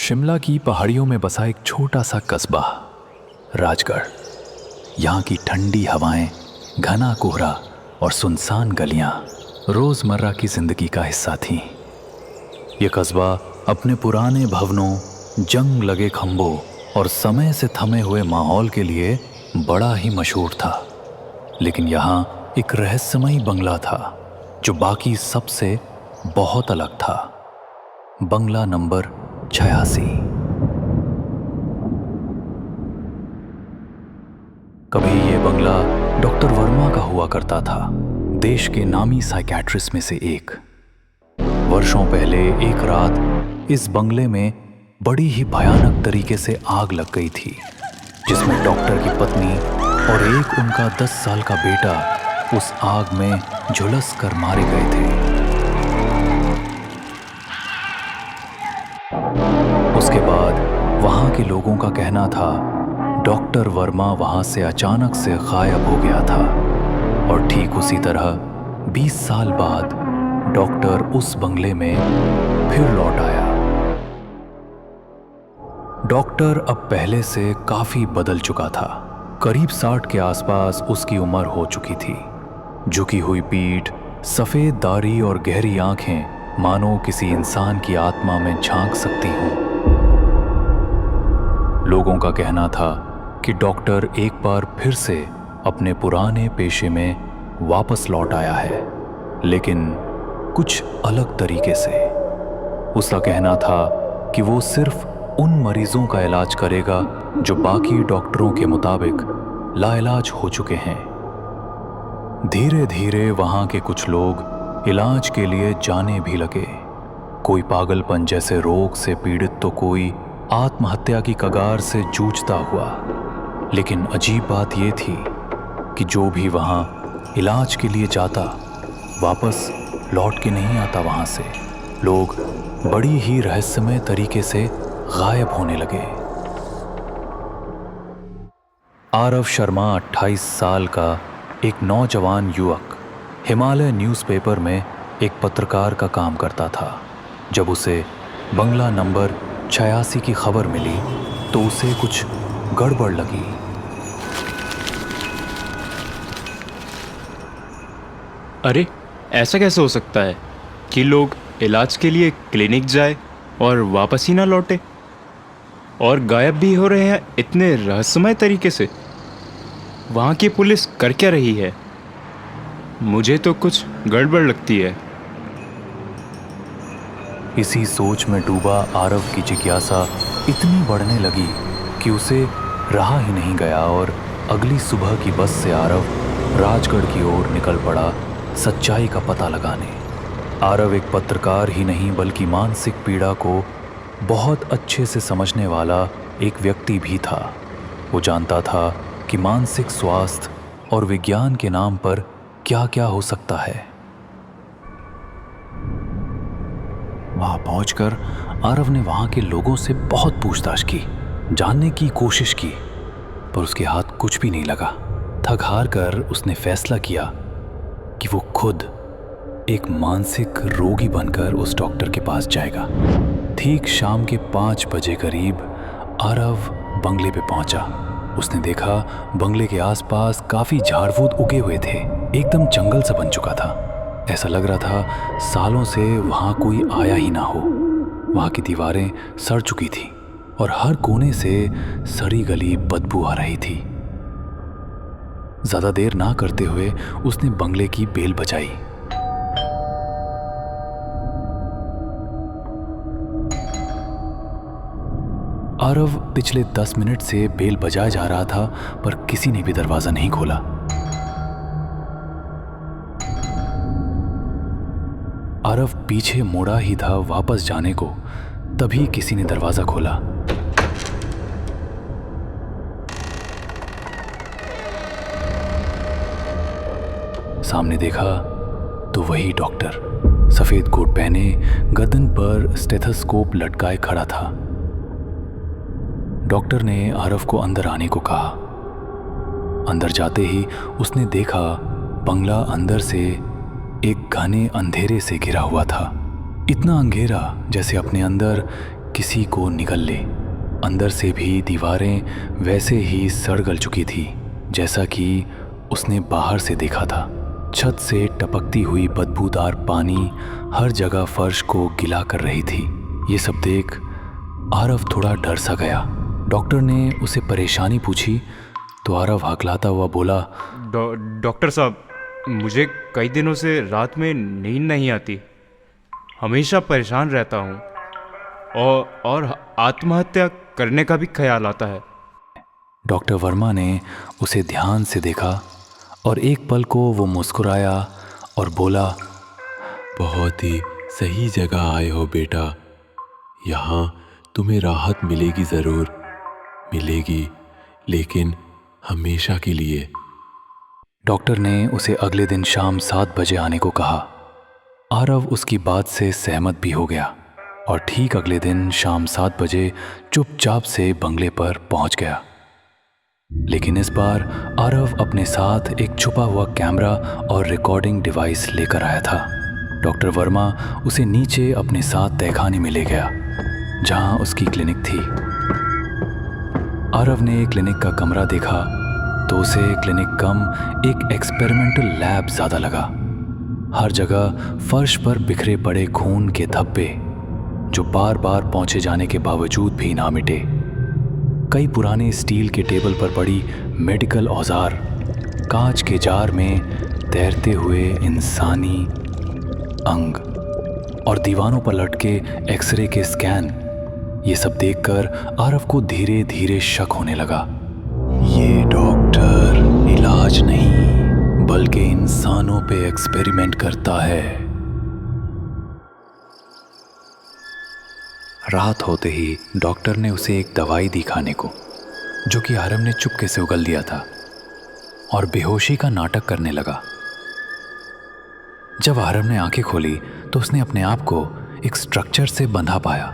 शिमला की पहाड़ियों में बसा एक छोटा सा कस्बा राजगढ़। यहाँ की ठंडी हवाएं, घना कोहरा और सुनसान गलियां रोजमर्रा की जिंदगी का हिस्सा थीं। ये कस्बा अपने पुराने भवनों, जंग लगे खंभों और समय से थमे हुए माहौल के लिए बड़ा ही मशहूर था। लेकिन यहाँ एक रहस्यमयी बंगला था जो बाकी सबसे बहुत अलग था। बंगला नंबर 86। कभी ये बंगला डॉक्टर वर्मा का हुआ करता था, देश के नामी साइकियाट्रिस्ट में से एक। वर्षों पहले एक रात इस बंगले में बड़ी ही भयानक तरीके से आग लग गई थी, जिसमें डॉक्टर की पत्नी और एक उनका 10 साल का बेटा उस आग में झुलस कर मारे गए थे। उसके बाद वहां के लोगों का कहना था डॉक्टर वर्मा वहां से अचानक से गायब हो गया था, और ठीक उसी तरह 20 साल बाद डॉक्टर उस बंगले में फिर लौट आया। डॉक्टर अब पहले से काफी बदल चुका था। करीब 60 के आसपास उसकी उम्र हो चुकी थी। झुकी हुई पीठ, सफेद दाढ़ी और गहरी आंखें मानो किसी इंसान की आत्मा में झांक सकती हों। लोगों का कहना था कि डॉक्टर एक बार फिर से अपने पुराने पेशे में वापस लौट आया है, लेकिन कुछ अलग तरीके से। उसका कहना था कि वो सिर्फ उन मरीजों का इलाज करेगा जो बाकी डॉक्टरों के मुताबिक लाइलाज हो चुके हैं। धीरे धीरे वहां के कुछ लोग इलाज के लिए जाने भी लगे। कोई पागलपन जैसे रोग से पीड़ित तो कोई आत्महत्या की कगार से जूझता हुआ। लेकिन अजीब बात यह थी कि जो भी वहां इलाज के लिए जाता वापस लौट के नहीं आता। वहां से लोग बड़ी ही रहस्यमय तरीके से गायब होने लगे। आरव शर्मा 28 साल का एक नौजवान युवक हिमालय न्यूज़पेपर में एक पत्रकार का काम करता था। जब उसे बंगला नंबर 86 की खबर मिली तो उसे कुछ गड़बड़ लगी। अरे, ऐसा कैसे हो सकता है कि लोग इलाज के लिए क्लिनिक जाए और वापस ही ना लौटे, और गायब भी हो रहे हैं इतने रहस्यमय तरीके से। वहाँ की पुलिस कर क्या रही है? मुझे तो कुछ गड़बड़ लगती है। इसी सोच में डूबा आरव की जिज्ञासा इतनी बढ़ने लगी कि उसे रहा ही नहीं गया, और अगली सुबह की बस से आरव राजगढ़ की ओर निकल पड़ा सच्चाई का पता लगाने। आरव एक पत्रकार ही नहीं बल्कि मानसिक पीड़ा को बहुत अच्छे से समझने वाला एक व्यक्ति भी था। वो जानता था कि मानसिक स्वास्थ्य और विज्ञान के नाम पर क्या क्या हो सकता है। वहां पहुंचकर आरव ने वहां के लोगों से बहुत पूछताछ की, जानने की कोशिश की, पर उसके हाथ कुछ भी नहीं लगा। थक हार कर उसने फैसला किया कि वो खुद एक मानसिक रोगी बनकर उस डॉक्टर के पास जाएगा। ठीक शाम के 5 बजे करीब आरव बंगले पे पहुंचा। उसने देखा बंगले के आसपास काफी झाड़-फूट उगे हुए थे। एकदम जंगल सा बन चुका था। ऐसा लग रहा था सालों से वहां कोई आया ही ना हो। वहां की दीवारें सड़ चुकी थी और हर कोने से सड़ी गली बदबू आ रही थी। ज्यादा देर ना करते हुए उसने बंगले की बेल बजाई। आरव पिछले 10 मिनट से बेल बजाया जा रहा था, पर किसी ने भी दरवाजा नहीं खोला। आरव पीछे मुड़ा ही था वापस जाने को, तभी किसी ने दरवाजा खोला। सामने देखा तो वही डॉक्टर सफेद कोट पहने गर्दन पर स्टेथोस्कोप लटकाए खड़ा था। डॉक्टर ने आरव को अंदर आने को कहा। अंदर जाते ही उसने देखा बंगला अंदर से एक घने अंधेरे से घिरा हुआ था। इतना अंधेरा जैसे अपने अंदर किसी को निगल ले। अंदर से भी दीवारें वैसे ही सड़ गल चुकी थी जैसा कि उसने बाहर से देखा था। छत से टपकती हुई बदबूदार पानी हर जगह फर्श को गिला कर रही थी। ये सब देख आरव थोड़ा डर सा गया। डॉक्टर ने उसे परेशानी पूछी तो आरव हकलाता हुआ बोला, डॉक्टर साहब, मुझे कई दिनों से रात में नींद नहीं आती, हमेशा परेशान रहता हूँ और आत्महत्या करने का भी ख्याल आता है। डॉक्टर वर्मा ने उसे ध्यान से देखा और एक पल को वो मुस्कुराया और बोला, बहुत ही सही जगह आए हो बेटा। यहाँ तुम्हें राहत मिलेगी, ज़रूर मिलेगी, लेकिन हमेशा के लिए। डॉक्टर ने उसे अगले दिन शाम 7 बजे आने को कहा। आरव उसकी बात से सहमत भी हो गया और ठीक अगले दिन शाम 7 बजे चुपचाप से बंगले पर पहुंच गया। लेकिन इस बार आरव अपने साथ एक छुपा हुआ कैमरा और रिकॉर्डिंग डिवाइस लेकर आया था। डॉक्टर वर्मा उसे नीचे अपने साथ तहखाने में ले गया जहां उसकी क्लिनिक थी। आरव ने क्लिनिक का कमरा देखा तो उसे क्लिनिक कम एक एक्सपेरिमेंटल लैब ज़्यादा लगा। हर जगह फर्श पर बिखरे पड़े खून के धब्बे जो बार बार पहुंचे जाने के बावजूद भी ना मिटे। कई पुराने स्टील के टेबल पर पड़ी मेडिकल औजार, कांच के जार में तैरते हुए इंसानी अंग और दीवानों पर लटके एक्सरे के स्कैन। ये सब देखकर आरव को धीरे धीरे शक होने लगा। ये डॉक्टर इलाज नहीं बल्कि इंसानों पे एक्सपेरिमेंट करता है। रात होते ही डॉक्टर ने उसे एक दवाई दी खाने को, जो कि आरव ने चुपके से उगल दिया था और बेहोशी का नाटक करने लगा। जब आरव ने आंखें खोली तो उसने अपने आप को एक स्ट्रक्चर से बंधा पाया।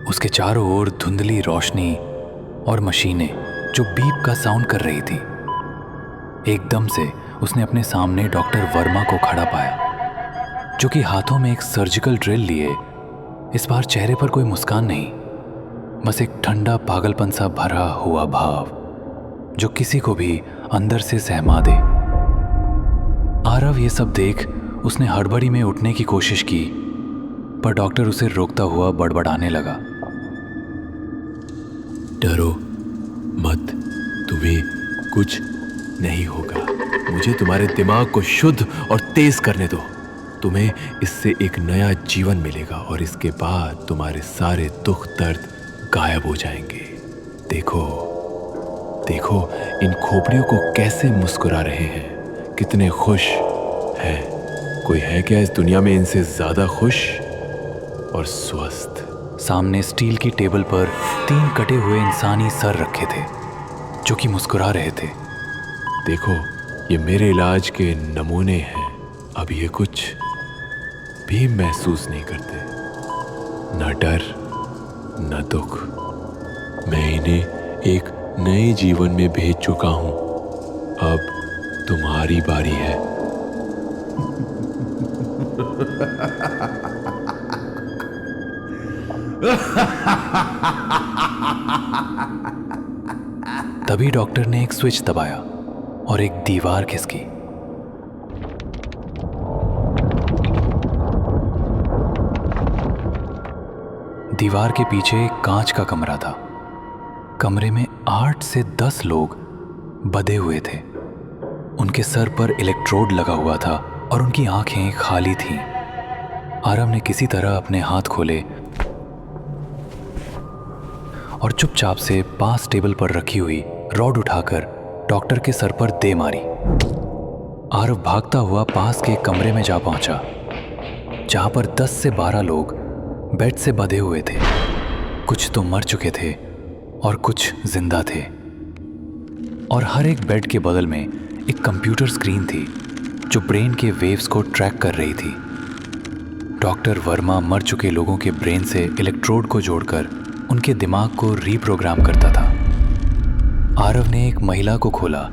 उसके चारों ओर धुंधली रोशनी और मशीनें जो बीप का साउंड कर रही थी। एकदम से उसने अपने सामने डॉक्टर वर्मा को खड़ा पाया, जो कि हाथों में एक सर्जिकल ड्रिल लिए। इस बार चेहरे पर कोई मुस्कान नहीं, बस एक ठंडा पागलपन सा भरा हुआ भाव जो किसी को भी अंदर से सहमा दे। आरव ये सब देख उसने हड़बड़ी में उठने की कोशिश की, पर डॉक्टर उसे रोकता हुआ बड़बड़ाने लगा। डरो मत, तुम्हें कुछ नहीं होगा। मुझे तुम्हारे दिमाग को शुद्ध और तेज करने दो। तुम्हें इससे एक नया जीवन मिलेगा और इसके बाद तुम्हारे सारे दुख दर्द गायब हो जाएंगे। देखो देखो, इन खोपड़ियों को कैसे मुस्कुरा रहे हैं, कितने खुश हैं। कोई है क्या इस दुनिया में इनसे ज्यादा खुश और स्वस्थ? सामने स्टील की टेबल पर 3 कटे हुए इंसानी सर रखे थे जो कि मुस्कुरा रहे थे। देखो, ये मेरे इलाज के नमूने हैं। अब ये कुछ भी महसूस नहीं करते, न डर न दुख। मैं इन्हें एक नए जीवन में भेज चुका हूं। अब तुम्हारी बारी है। तभी डॉक्टर ने एक स्विच दबाया और एक दीवार खिसकी। दीवार के पीछे एक कांच का कमरा था। कमरे में 8 से 10 लोग बंधे हुए थे। उनके सर पर इलेक्ट्रोड लगा हुआ था और उनकी आंखें खाली थीं। आरव ने किसी तरह अपने हाथ खोले और चुपचाप से पास टेबल पर रखी हुई रॉड उठाकर डॉक्टर के सर पर दे मारी। आरव भागता हुआ पास के कमरे में जा पहुंचा, जहां पर 10 से 12 लोग बेड से बंधे हुए थे। कुछ तो मर चुके थे और कुछ जिंदा थे, और हर एक बेड के बगल में एक कंप्यूटर स्क्रीन थी जो ब्रेन के वेव्स को ट्रैक कर रही थी। डॉक्टर वर्मा मर चुके लोगों के ब्रेन से इलेक्ट्रोड को जोड़कर उनके दिमाग को रीप्रोग्राम करता था। आरव ने एक महिला को खोला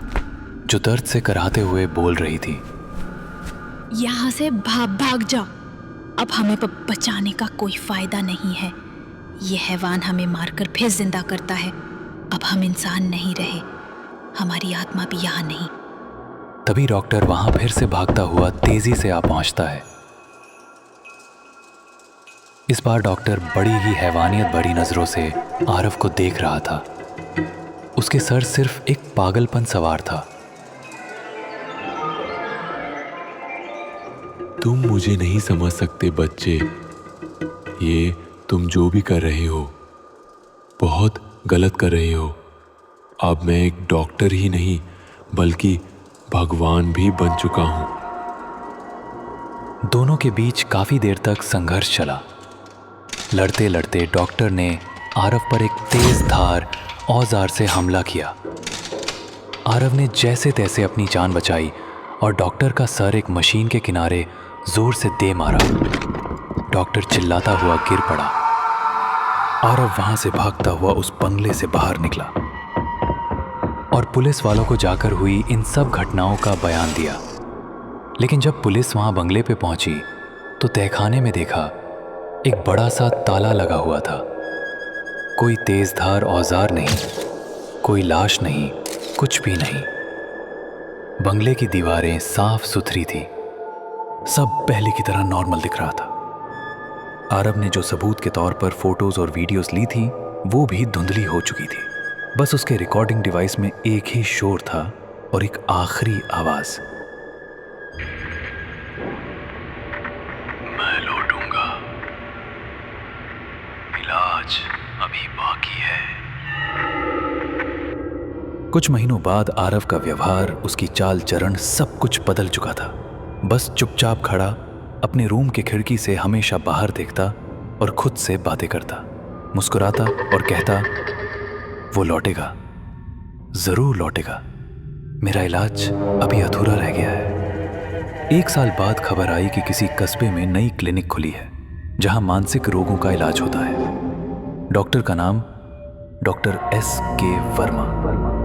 जो दर्द से कराहते हुए बोल रही थी, यहाँ से भाग जाओ, अब हमें बचाने का कोई फायदा नहीं है। ये हैवान हमें मारकर फिर जिंदा करता है। अब हम इंसान नहीं रहे, हमारी आत्मा भी यहाँ नहीं। तभी डॉक्टर वहां फिर से भागता हुआ तेजी से आ पहुंचता है। इस बार डॉक्टर बड़ी ही हैवानियत भरी नजरों से आरव को देख रहा था। उसके सर सिर्फ एक पागलपन सवार था। तुम मुझे नहीं समझ सकते बच्चे। ये तुम जो भी कर रहे हो बहुत गलत कर रहे हो। अब मैं एक डॉक्टर ही नहीं बल्कि भगवान भी बन चुका हूं। दोनों के बीच काफी देर तक संघर्ष चला। लड़ते लड़ते डॉक्टर ने आरव पर एक तेज धार औजार से हमला किया। आरव ने जैसे तैसे अपनी जान बचाई और डॉक्टर का सर एक मशीन के किनारे जोर से दे मारा। डॉक्टर चिल्लाता हुआ गिर पड़ा। आरव वहां से भागता हुआ उस बंगले से बाहर निकला और पुलिस वालों को जाकर हुई इन सब घटनाओं का बयान दिया। लेकिन जब पुलिस वहां बंगले पे पहुंची तो तहखाने में देखा एक बड़ा सा ताला लगा हुआ था। कोई तेजधार औजार नहीं, कोई लाश नहीं, कुछ भी नहीं। बंगले की दीवारें साफ सुथरी थी। सब पहले की तरह नॉर्मल दिख रहा था। आरव ने जो सबूत के तौर पर फोटोज और वीडियोस ली थी वो भी धुंधली हो चुकी थी। बस उसके रिकॉर्डिंग डिवाइस में एक ही शोर था और एक आखिरी आवाज, मैं लौटूंगा, इलाज अभी बाकी है। कुछ महीनों बाद आरव का व्यवहार, उसकी चाल चरण सब कुछ बदल चुका था। बस चुपचाप खड़ा अपने रूम के खिड़की से हमेशा बाहर देखता और खुद से बातें करता, मुस्कुराता और कहता वो लौटेगा, जरूर लौटेगा, मेरा इलाज अभी अधूरा रह गया है। 1 साल बाद खबर आई कि किसी कस्बे में नई क्लिनिक खुली है जहां मानसिक रोगों का इलाज होता है। डॉक्टर का नाम डॉक्टर S.K. वर्मा।